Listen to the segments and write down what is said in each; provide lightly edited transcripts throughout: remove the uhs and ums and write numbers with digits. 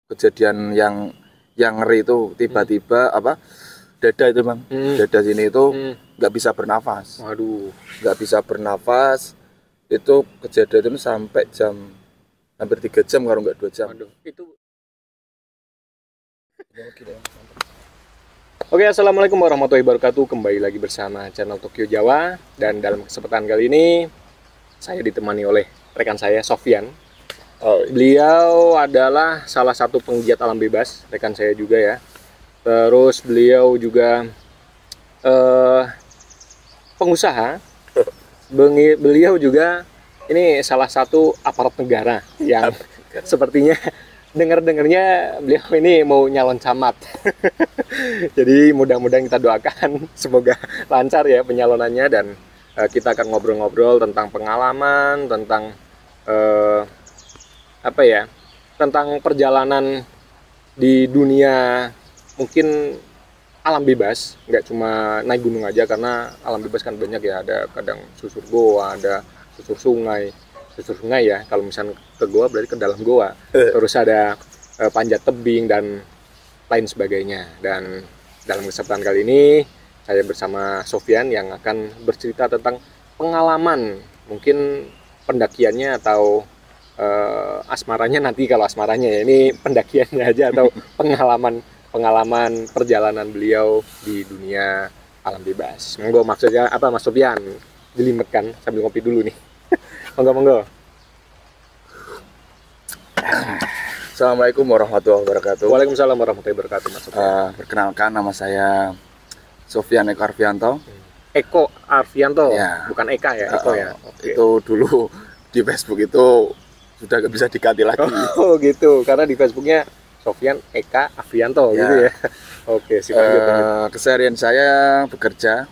kejadian yang ngeri itu tiba-tiba dada itu bang, dada sini itu nggak bisa bernafas. Waduh, Nggak bisa bernafas. Itu kejadian itu sampai hampir 3 jam kalau nggak 2 jam. waduh, itu. Oke, assalamualaikum warahmatullahi wabarakatuh. Kembali lagi bersama channel Tokyo Jawa. Dan dalam kesempatan kali ini saya ditemani oleh rekan saya, Sofyan. Beliau adalah salah satu penggiat alam bebas, rekan saya juga ya. Terus beliau juga pengusaha. Beliau juga ini salah satu aparat negara yang sepertinya dengar-dengarnya beliau ini mau nyalon camat. Jadi mudah-mudahan kita doakan semoga lancar ya penyalonannya, dan kita akan ngobrol-ngobrol tentang pengalaman, tentang tentang perjalanan di dunia mungkin alam bebas, nggak cuma naik gunung aja, karena alam bebas kan banyak ya, ada kadang susur goa, ada susur sungai ya, kalau misalnya ke goa berarti ke dalam goa, terus ada panjat tebing dan lain sebagainya. Dan dalam kesempatan kali ini saya bersama Sofyan yang akan bercerita tentang pengalaman, mungkin pendakiannya atau asmaranya nanti. Kalau asmaranya ya, ini pendakiannya aja atau pengalaman perjalanan beliau di dunia alam bebas. Monggo, maksudnya apa Mas Sofyan? Jelimet kan sambil ngopi dulu nih. Monggo. Assalamualaikum warahmatullahi wabarakatuh. Waalaikumsalam warahmatullahi wabarakatuh, Mas Sofyan. Perkenalkan, nama saya Sofyan Eko Arfianto. Eko Arfianto, ya. Bukan Eka ya, Eko ya. Okay. Itu dulu di Facebook itu sudah gak bisa diganti lagi. Oh gitu, karena di Facebooknya Sofyan Eka Arfianto gitu ya. Oke, silakan. Keseharian saya bekerja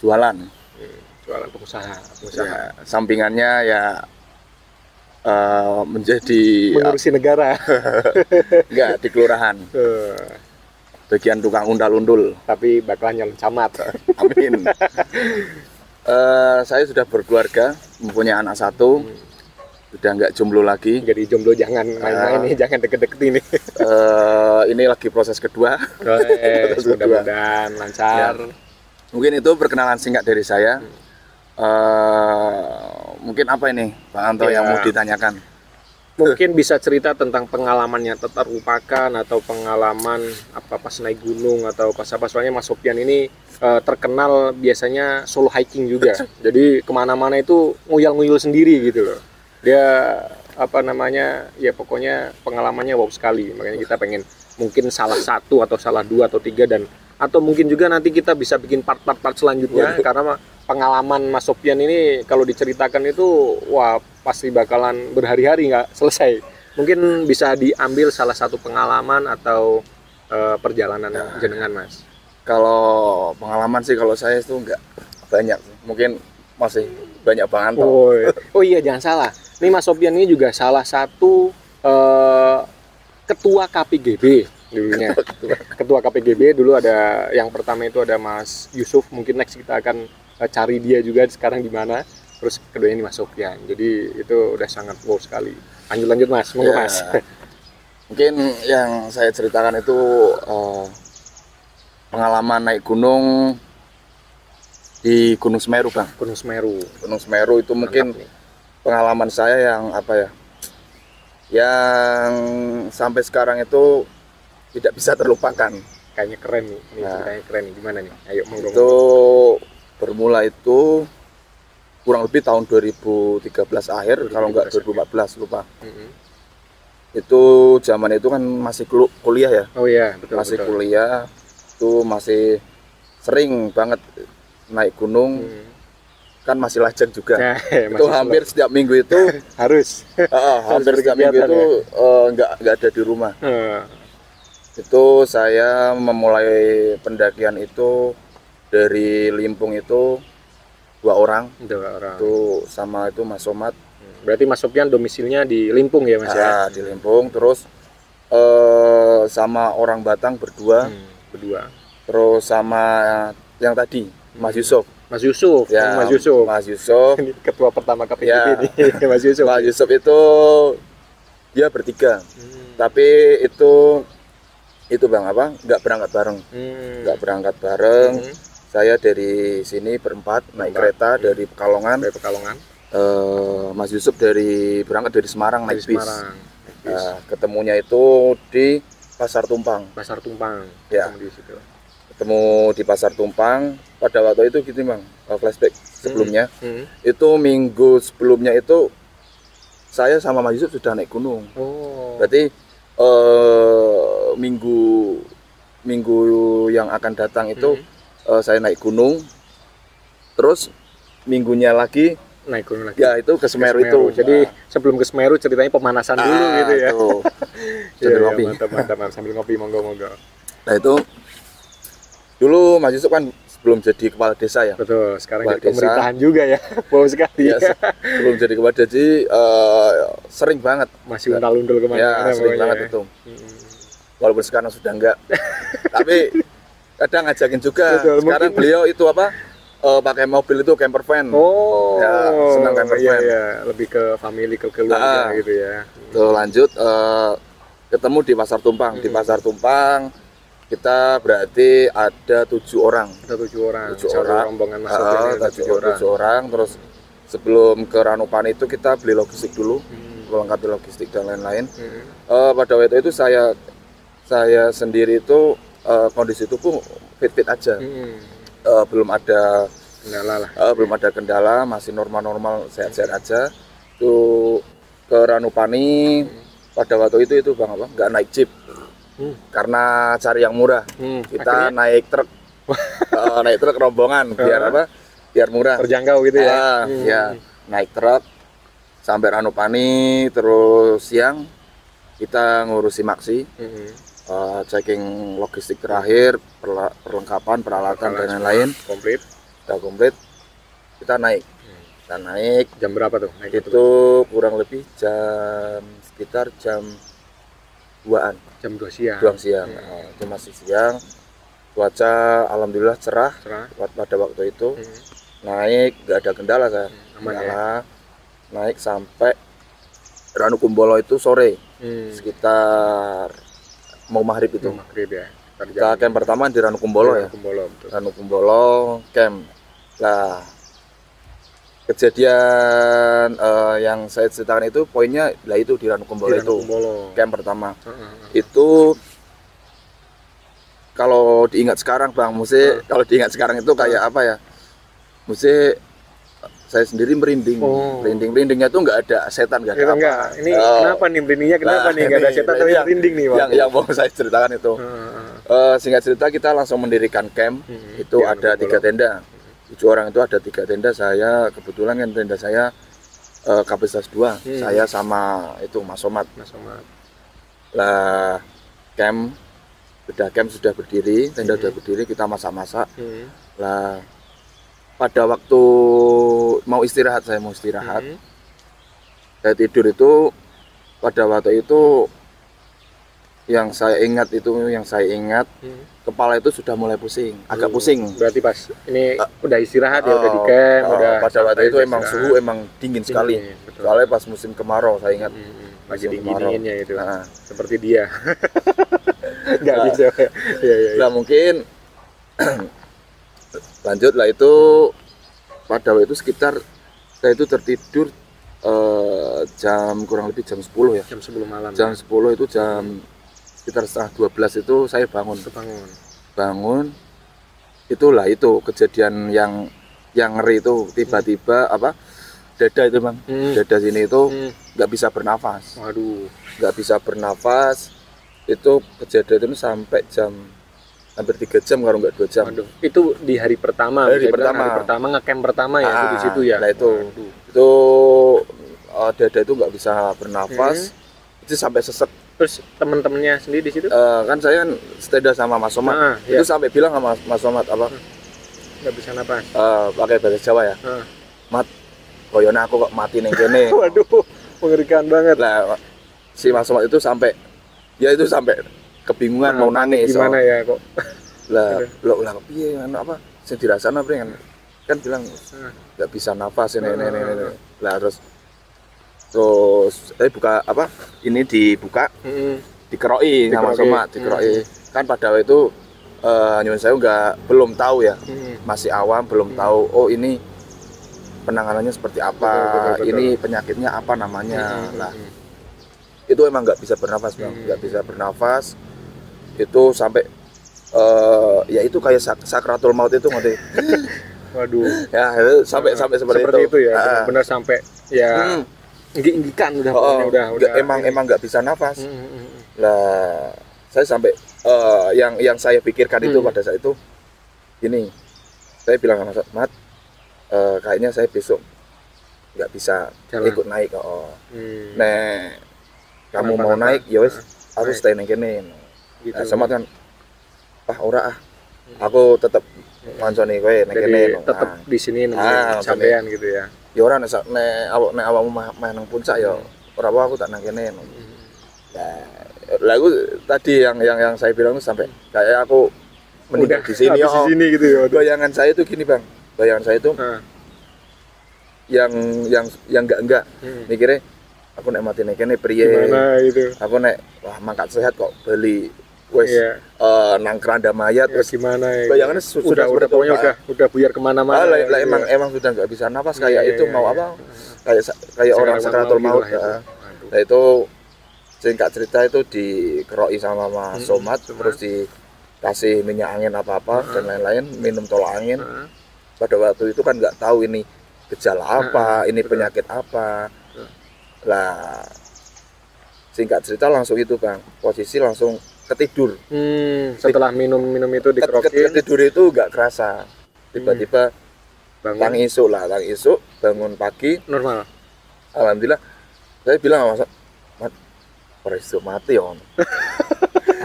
jualan. Jualan pengusaha. Ya, sampingannya ya menjadi mengurusi negara. Enggak, di kelurahan. Bagian tukang undal-undul. Tapi bakalan nyalon camat. Amin. Saya sudah berkeluarga, mempunyai anak 1. Sudah nggak jomblo lagi. Jadi jomblo jangan main-main nih, jangan deket-deket ini. Ini lagi proses kedua. Mudah-mudahan lancar. Ya. Mungkin itu perkenalan singkat dari saya. Mungkin apa ini Pak Anto yang mau ditanyakan? Mungkin bisa cerita tentang pengalamannya tak terlupakan, atau pengalaman apa pas naik gunung atau pas apa. Soalnya Mas Sofyan ini terkenal biasanya solo hiking juga. Jadi kemana-mana itu nguyal-nguyul sendiri gitu loh. Dia ya pokoknya pengalamannya wow sekali. Makanya kita pengen mungkin salah 1 atau salah 2 atau 3, dan atau mungkin juga nanti kita bisa bikin part-part selanjutnya. Karena pengalaman Mas Sofyan ini kalau diceritakan itu wah pasti bakalan berhari-hari nggak selesai. Mungkin bisa diambil salah satu pengalaman atau perjalanan jenengan, Mas. Kalau pengalaman sih kalau saya itu nggak banyak, mungkin masih banyak Bang Anto. Oh iya, jangan salah. Ini Mas Sofyan ini juga salah satu ketua KPGB dulunya. Ketua KPGB dulu ada, yang pertama itu ada Mas Yusuf. Mungkin next kita akan cari dia juga sekarang di mana. Terus kedua ini Mas Sofyan. Jadi itu udah sangat wow sekali. Lanjut Mas, monggo Mas. Mungkin yang saya ceritakan itu pengalaman naik gunung di Gunung Semeru, Bang. Gunung Semeru itu mungkin pengalaman saya yang yang sampai sekarang itu tidak bisa terlupakan. Kayaknya keren nih, ceritanya keren nih. Gimana nih? Ayo monggo. Itu bermula itu kurang lebih tahun 2013 akhir, kalau enggak 2014 lupa. Itu zaman itu kan masih kuliah ya. Oh iya, betul. Kuliah, itu masih sering banget naik gunung. Kan masih lajang juga. Itu hampir setiap minggu itu harus. Hampir setiap minggu itu enggak ada di rumah. Itu saya memulai pendakian itu dari Limpung itu 2 orang. Itu sama itu Mas Somad. Berarti Mas Sofyan domisilinya di Limpung ya, Mas ya? Di Limpung. Terus sama orang Batang berdua. Terus sama yang tadi Mas Yusuf. Mas Yusuf, ya, Mas Yusuf. Mas Yusuf. Ini ketua pertama KPGB ya. nih, Mas Yusuf. Mas Yusuf itu Ya bertiga. Tapi itu Bang apa? Nggak berangkat bareng. Nggak berangkat bareng. Saya dari sini berempat naik kereta dari Pekalongan. Mas Yusuf berangkat dari Semarang naik bis. Ketemunya itu di Pasar Tumpang. Ya. Ketemu di Pasar Tumpang. Pada waktu itu gitu Bang, flashback sebelumnya. Itu minggu sebelumnya itu saya sama Mas Yusuf sudah naik gunung. Berarti minggu yang akan datang itu saya naik gunung. Terus minggunya lagi naik gunung lagi. Ya itu ke Semeru itu. Jadi sebelum ke Semeru ceritanya pemanasan dulu gitu ya. Sambil ngopi. Mantap. Sambil ngopi monggo. Nah itu dulu Mas Yusuf kan belum jadi kepala desa ya. Betul. Sekarang jadi pemerintahan juga ya. Bau sekali. Ya, belum jadi kepala desa, jadi sering banget. Masih untal-untul kemana-mana. Ya sering banget itu. Walaupun sekarang sudah enggak. Tapi kadang ngajakin juga. Betul, sekarang mungkin beliau itu apa? Pakai mobil itu camper van. Ya, senang camper van. Iya. Lebih ke family, ke keluarga gitu ya. Tuh lanjut ketemu di Pasar Tumpang. Di Pasar Tumpang kita berarti ada 7 orang. Rombongan masuk 7 orang. Terus sebelum ke Ranupani itu kita beli logistik dulu, melengkapi logistik dan lain-lain. Pada waktu itu saya sendiri itu kondisi tubuh fit-fit aja. Belum ada kendala lah. Belum ada kendala, masih normal-normal, sehat-sehat aja. Tuh ke Ranupani pada waktu itu Bang apa? Nggak naik jeep. Karena cari yang murah. Kita akhirnya naik truk. Naik truk rombongan biar apa? Biar murah. Terjangkau gitu ya. Ya, naik truk sampai Ranupani, terus siang kita ngurusi maksi. Checking logistik terakhir, perlengkapan, peralatan dan lain-lain. Komplit. Kita naik. Jam berapa tuh? Itu kurang lebih sekitar jam 2-an. Jam 2 siang. Itu masih siang. Cuaca alhamdulillah cerah. Pada waktu itu. Naik, nggak ada kendala kan. Naik sampai Ranukumbolo itu sore. Sekitar mau maghrib itu. Kita camp pertama di Ranukumbolo ya. Ranukumbolo camp. Lah kejadian yang saya ceritakan itu poinnya lah itu di Ranukumbolo itu camp pertama. Itu kalau diingat sekarang Bang, kalau diingat sekarang itu kayak apa ya? Saya sendiri merinding. Merindingnya tuh nggak ada setan, nggak ada apa. Ini kenapa nih merindingnya? Kenapa nih nggak ada setan tapi merinding nih? Yang mau saya ceritakan itu. Singkat cerita kita langsung mendirikan camp. Itu ada 3 tenda. 7 orang itu ada 3 tenda. Saya kebetulan kan tenda saya kapasitas 2. Saya sama itu Mas Somad. Lah camp sudah berdiri, tenda sudah berdiri, kita masak-masak. Lah pada waktu mau istirahat, saya tidur itu pada waktu itu yang saya ingat kepala itu sudah mulai pusing, agak pusing. Berarti pas ini udah istirahat ya, udah di camp, pada waktu itu emang suhu emang dingin sekali. Soalnya pas musim kemarau saya ingat. Lagi dinginnya itu. Seperti dia. Enggak bisa. Nah, mungkin lanjut lah itu pada waktu itu sekitar saya itu tertidur kurang lebih jam 10 ya. Jam 10 malam. Jam 10 itu sekitar setengah 12 itu saya bangun. Itulah itu kejadian yang ngeri itu tiba-tiba dada itu Bang. Dada sini itu nggak bisa bernafas. Nggak bisa bernafas. Itu kejadian itu sampai hampir 3 jam kalau nggak 2 jam. Itu di hari pertama. Hari pertama ngecamp pertama ya di situ ya. Nah itu dada itu nggak bisa bernafas. Itu sampai sesek. Terus teman-temannya sendiri di situ? Kan saya setenda sama Mas Somad. Itu sampai bilang sama Mas Somad nggak bisa nafas. Pakai bahasa Jawa ya. Mat, koyona aku kok mati neng kene. Waduh, mengerikan banget. Lah si Mas Somad itu sampai kebingungan mau nangis. Gimana ya kok? Lah piye apa? Sing dirasana kan bilang nggak bisa nafas ini. Lah terus terus buka apa ini dibuka dikeroi sama somat dikeroi kan pada waktu itu nyuwun saya belum tahu ya masih awam belum tahu oh ini penanganannya seperti apa betul. Ini penyakitnya apa namanya lah itu emang nggak bisa bernafas bang nggak bisa bernafas itu sampai ya itu kayak sakratul maut itu ngerti waduh ya itu sampai seperti itu ya benar sampai ya inggikan udah emang nggak bisa nafas lah saya sampai yang saya pikirkan itu pada saat itu gini saya bilang sama Mat kayaknya saya besok nggak bisa ikut naik nah kamu mau naik ya wes aku stay nang kene gitu. Nah, sama kan ora aku tetap nganconi kowe nang kene tetap di sini sampean gitu ya ya ora nek awakmu main nang puncak ya ora apa aku tak nang kene nah lagu tadi yang saya bilang itu sampai kayak aku meninggal di sini gitu ya bayangan saya itu gini bang bayangan saya itu yang enggak mikirnya aku nek mati nek kene priye gimana gitu aku nek wah mangkat sehat kok beli wes nang keranda mayat terus gimana ya bayangannya sudah pokoknya udah buyar kemana-mana emang sudah nggak bisa nafas kayak itu mau apa kayak orang sakratul maut nah itu singkat cerita itu dikeroi sama Mas Somat terus dikasih minyak angin apa-apa dan lain-lain minum tolak angin pada waktu itu kan nggak tahu ini gejala apa ini penyakit apa lah singkat cerita langsung itu bang posisi langsung ketidur setelah minum itu dikerokin ketidur itu nggak kerasa tiba-tiba tang isuk bangun pagi normal alhamdulillah saya bilang sama Mat Presto mati om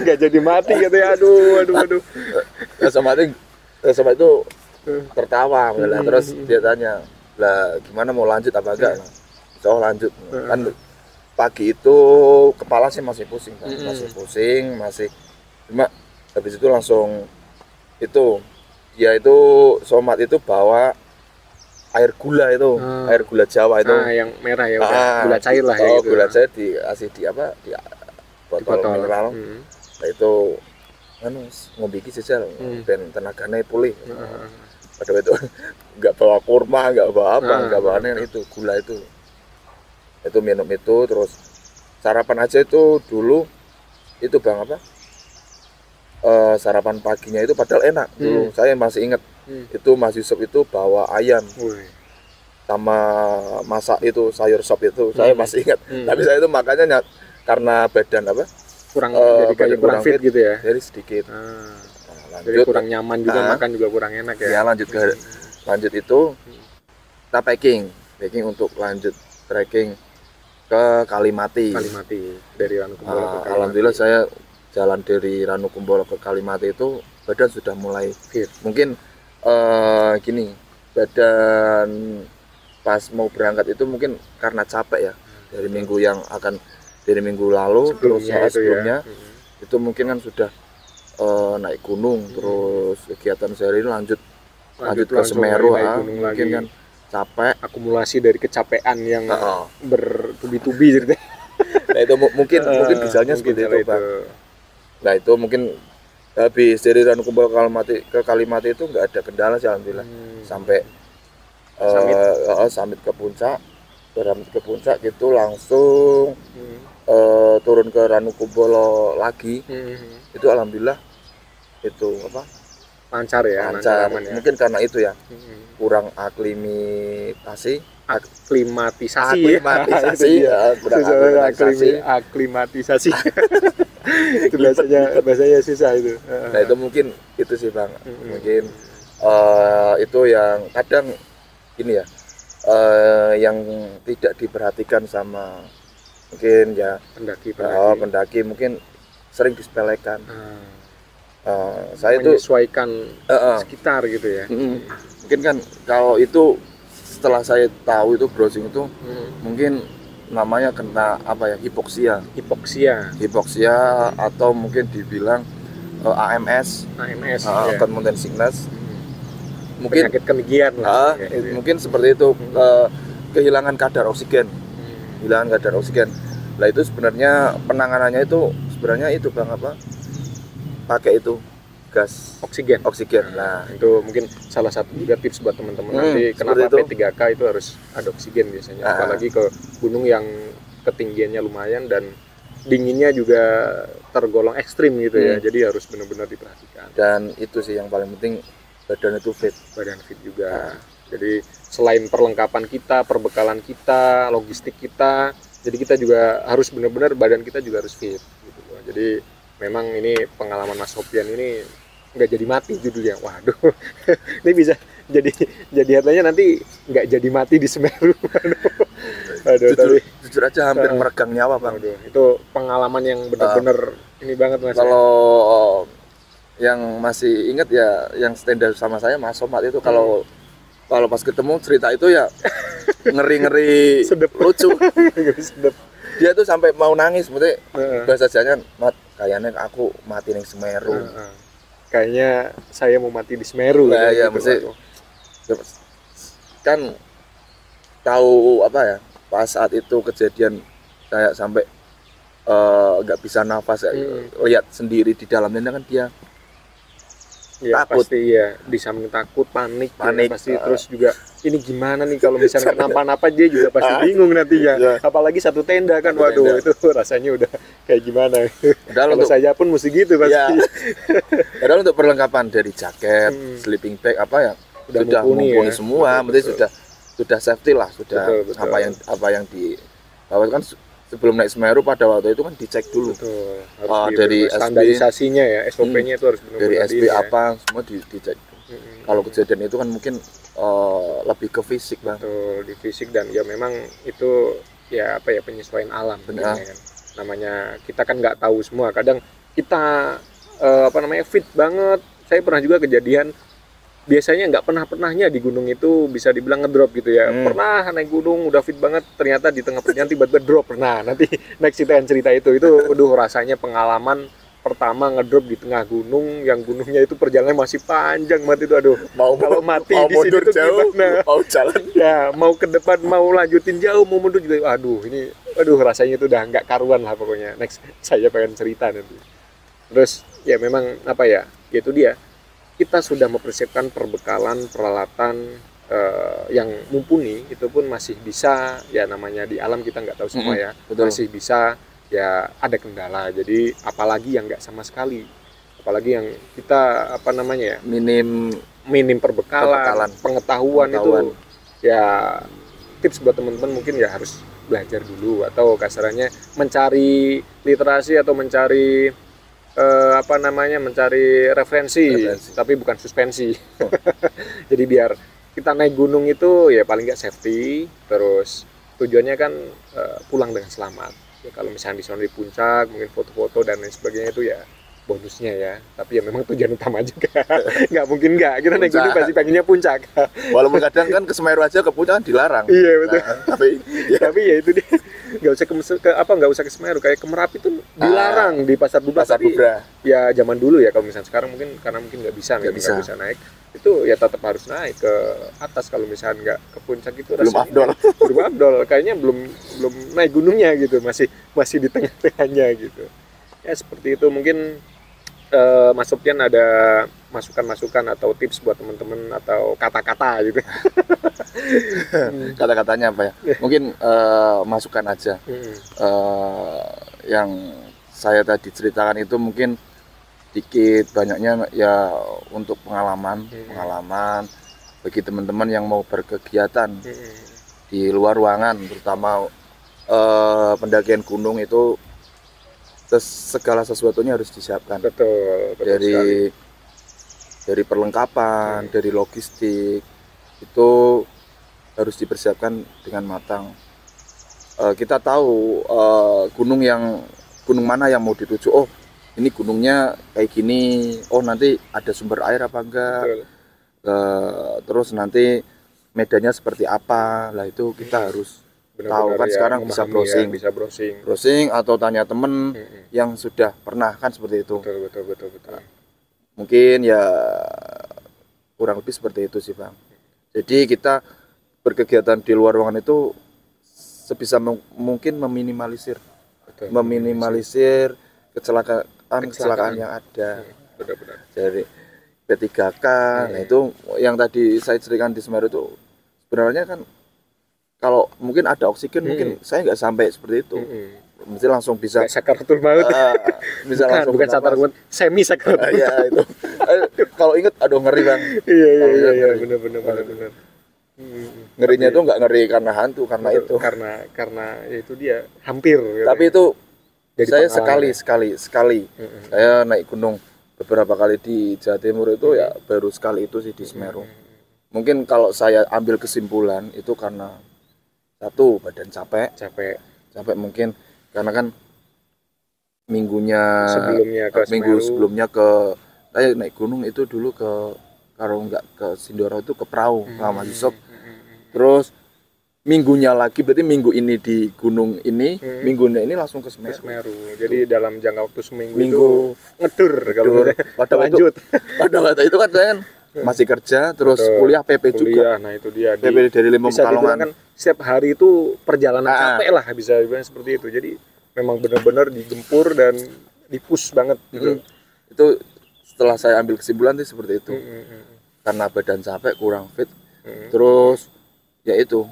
nggak jadi mati gitu ya aduh sama itu tertawa terus dia tanya lah gimana mau lanjut apa enggak so lanjut kan pagi itu kepala sih masih pusing masih cuma habis itu langsung itu dia itu Somat itu bawa air gula itu air gula Jawa itu yang merah ya gula cair lah ya gitu. Gula cair dikasih di botol mineral nah itu ngombe iki sejal ben tenagane pulih pada itu nggak bawa kurma nggak bawa apa nggak bawa itu gula itu minum itu terus sarapan aja itu dulu itu bang apa sarapan paginya itu padahal enak dulu saya masih ingat itu Mas Yusuf itu bawa ayam sama masak itu sayur sop itu saya masih ingat tapi saya itu makanya karena badan apa kurang jadi kurang fit gitu ya jadi sedikit jadi kurang nyaman juga makan juga kurang enak ya lanjut itu kita packing untuk lanjut trekking ke Kalimati dari Ranukumbolo ke Kalimati. Alhamdulillah saya jalan dari Ranukumbolo ke Kalimati itu badan sudah mulai fit mungkin gini badan pas mau berangkat itu mungkin karena capek ya dari minggu lalu sebelumnya itu mungkin kan sudah naik gunung terus kegiatan sehari ini lanjut ke Semeru mungkin kan capek akumulasi dari kecapean yang bertubi-tubi gitu. Nah itu mungkin gejalanya seperti itu Bang. Nah itu mungkin habis dari Ranukumbolo ke Kalimati itu nggak ada kendala sih alhamdulillah sampai summit ke puncak gitu langsung turun ke Ranukumbolo lagi itu alhamdulillah itu apa lancar ya. Mungkin karena itu ya kurang aklimatisasi itu bahasanya susah itu. Nah itu mungkin itu sih Bang mungkin itu yang kadang gini ya yang tidak diperhatikan sama mungkin ya pendaki mungkin sering disepelekan. Saya itu menyesuaikan sekitar gitu ya. Mungkin kan kalau itu setelah saya tahu itu browsing itu mungkin namanya kena apa ya hipoksia atau mungkin dibilang AMS mountain sickness mungkin penyakit ketinggian lah mungkin seperti itu kehilangan kadar oksigen hilangkan kadar oksigen. Lah itu sebenarnya penanganannya itu sebenarnya itu Bang apa? Pakai itu gas Oksigen. Nah, itu mungkin salah satu juga tips buat teman-teman nanti kenapa P3K itu harus ada oksigen biasanya. Apalagi ke gunung yang ketinggiannya lumayan dan dinginnya juga tergolong ekstrim gitu ya. Jadi harus benar-benar diperhatikan. Dan itu sih yang paling penting, badan itu fit. Badan fit juga. Jadi selain perlengkapan kita, perbekalan kita, logistik kita, jadi kita juga harus benar-benar badan kita juga harus fit gitu loh. Jadi memang ini pengalaman Mas Sopyan ini nggak jadi mati judulnya. Waduh, ini bisa jadi headline-nya nanti nggak jadi mati di Semeru. Aduh, jujur aja hampir meregang nyawa Bang. Aduh, itu pengalaman yang benar-benar ini banget Mas. Kalau yang masih inget ya, yang stand up sama saya Mas Somad itu kalau pas ketemu cerita itu ya ngeri-ngeri lucu. Sedep. Dia tuh sampai mau nangis, maksudnya bahasa Jawanya, "Mat, kayaknya aku mati ning Semeru." Kayaknya saya mau mati di Semeru. Nah, ya mesti kan tahu apa ya, pas saat itu kejadian kayak sampai nggak bisa nafas, lihat sendiri di dalamnya kan dia ya, takut. Pasti ya, di samping takut, panik ya, pasti terus juga ini gimana nih kalau misalnya kenapa-napa, dia juga pasti bingung nantinya. Apalagi satu tenda kan, waduh itu rasanya udah kayak gimana. Kalau saya pun mesti gitu pasti. Ya. Padahal untuk perlengkapan dari jaket, sleeping bag apa ya sudah mumpuni semua, berarti sudah safety lah, sudah betul. apa yang di bahwa kan sebelum naik Semeru pada waktu itu kan dicek dulu. Dari standarisasinya ya, SOP-nya itu harus benar-benar dari SP apa semua dicek. Kalau kejadian itu kan mungkin lebih ke fisik Bang. Betul, di fisik, dan ya memang itu ya apa ya, penyesuaian alam kan. Namanya kita kan nggak tahu semua. Kadang kita fit banget. Saya pernah juga kejadian, biasanya nggak pernahnya di gunung itu bisa dibilang ngedrop gitu ya. Pernah naik gunung udah fit banget, ternyata di tengah perjalanan tiba-tiba drop. Nah, nanti next cerita itu rasanya pengalaman pertama ngedrop di tengah gunung, yang gunungnya itu perjalanannya masih panjang banget itu. Kalau mati di situ tuh jauh, gimana? Mau jalan ya, mau ke depan, mau lanjutin jauh, mau mundur juga. Rasanya itu udah nggak karuan lah pokoknya. Next saya pengen cerita nanti. Terus ya memang apa ya, itu dia. Kita sudah mempersiapkan perbekalan, peralatan yang mumpuni, itu pun masih bisa, ya namanya di alam kita nggak tahu semua ya, masih bisa ya ada kendala. Jadi apalagi yang nggak sama sekali, apalagi yang kita minim perbekalan, pengetahuan itu ya, tips buat teman-teman mungkin ya harus belajar dulu, atau kasarannya mencari literasi atau mencari mencari referensi, tapi bukan suspensi. Jadi biar kita naik gunung itu ya paling nggak safety, terus tujuannya kan pulang dengan selamat. Ya, kalau misalnya di sana di puncak mungkin foto-foto dan lain sebagainya itu ya bonusnya ya, tapi ya memang tujuan utama juga. Nggak mungkin nggak, kita naik gunung pasti pengennya puncak. Walaupun kadang kan ke Semeru aja ke puncak kan dilarang. Iya betul. Tapi ya itu dia, nggak usah ke Semeru, kayak ke Merapi tuh dilarang di Pasar Bubra. Ya zaman dulu ya, kalau misalnya sekarang mungkin karena mungkin nggak bisa naik, itu ya tetap harus naik ke atas. Kalau misalnya nggak ke puncak itu belum afdol. Kayaknya belum naik gunungnya gitu, masih di tengah-tengahnya gitu. Ya seperti itu. Mungkin Mas Sopyan ada masukan atau tips buat teman-teman atau kata-kata gitu. Kata-katanya apa ya? Mungkin masukan aja. Yang saya tadi ceritakan itu mungkin dikit banyaknya ya untuk pengalaman bagi teman-teman yang mau berkegiatan di luar ruangan, terutama pendakian gunung itu segala sesuatunya harus disiapkan. Betul dari perlengkapan, dari logistik itu harus dipersiapkan dengan matang. Kita tahu gunung mana yang mau dituju. Oh, ini gunungnya kayak gini. Oh, nanti ada sumber air apa enggak? Terus nanti medannya seperti apa? Lah itu kita harus tahu kan ya, sekarang bisa browsing atau tanya temen yang sudah pernah kan seperti itu. Betul. Mungkin ya kurang lebih seperti itu sih Bang. Jadi kita berkegiatan di luar ruangan itu mungkin meminimalisir Betul. kecelakaan yang ada. Benar-benar. Dari P3K, nah itu yang tadi saya ceritakan di Semeru itu sebenarnya kan kalau mungkin ada oksigen mungkin saya nggak sampai seperti itu. Mesti langsung bisa sakaratul maut. Bisa langsung bukan sakaratul maut, semi sakaratul maut. Ya itu. Kalau inget aduh ngeri Bang. Iya, benar. Ngerinya itu nggak ngeri karena hantu, karena itu. Karena itu dia hampir. Tapi itu jadi saya sekali. Saya naik gunung beberapa kali di Jawa Timur itu ya baru sekali itu sih di Semeru. Mungkin kalau saya ambil kesimpulan itu karena satu badan capek mungkin karena kan minggu sebelumnya saya naik gunung itu dulu kalau nggak ke Sindoro itu ke Prau sama Yusuf. Terus minggunya lagi berarti minggu ini di gunung ini, minggunya ini langsung ke Semeru. Jadi dalam jangka waktu seminggu itu ngedur kalau lanjut. Pada waktu itu kan saya kan masih kerja terus kuliah PP juga. Nah itu dia. PP dari Limpung Pekalongan. Kan setiap hari itu perjalanan capek lah bisa dibilang seperti itu. Jadi memang benar-benar digempur dan dipush banget gitu. Itu setelah saya ambil kesimpulan sih seperti itu. Karena badan capek, kurang fit. Terus ya itu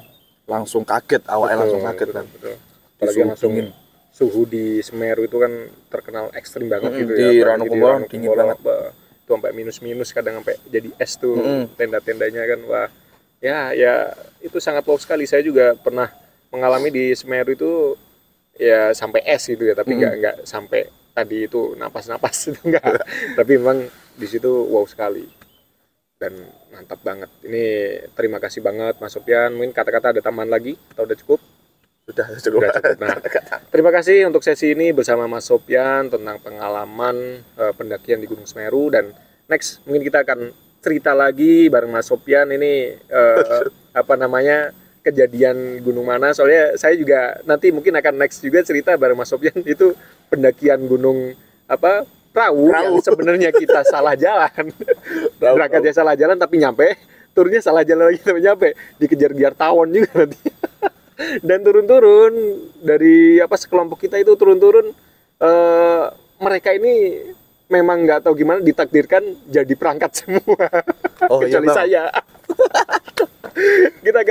langsung kaget, awalnya langsung kaget kan. Apalagi langsung suhu di Semeru itu kan terkenal ekstrim banget gitu ya. Di Ranukumbolo dingin banget. Itu sampai minus kadang sampai jadi es tuh tenda-tendanya kan. Wah, ya itu sangat wow sekali. Saya juga pernah mengalami di Semeru itu ya sampai es gitu ya, tapi nggak sampai tadi itu napas-napas itu enggak. Tapi memang di situ wow sekali. Dan mantap banget. Ini terima kasih banget Mas Sopyan. Mungkin kata-kata ada tambahan lagi atau udah cukup? Sudah cukup. Nah, terima kasih untuk sesi ini bersama Mas Sopyan tentang pengalaman pendakian di Gunung Semeru, dan next mungkin kita akan cerita lagi bareng Mas Sopyan ini kejadian gunung mana. Soalnya saya juga nanti mungkin akan next juga cerita bareng Mas Sopyan itu pendakian gunung Prau yang sebenarnya kita salah jalan. Berangkatnya salah jalan tapi nyampe, turunnya salah jalan lagi tapi nyampe, dikejar-kejar tawon juga nanti. Dan turun-turun dari sekelompok kita itu turun-turun, mereka ini memang nggak tahu gimana ditakdirkan jadi perangkat semua. Kecuali saya. kita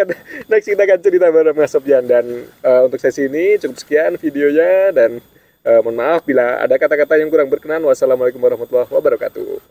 akan cerita bareng Mas Sopyan, dan untuk sesi ini cukup sekian videonya, dan mohon maaf bila ada kata-kata yang kurang berkenan. Wassalamualaikum warahmatullahi wabarakatuh.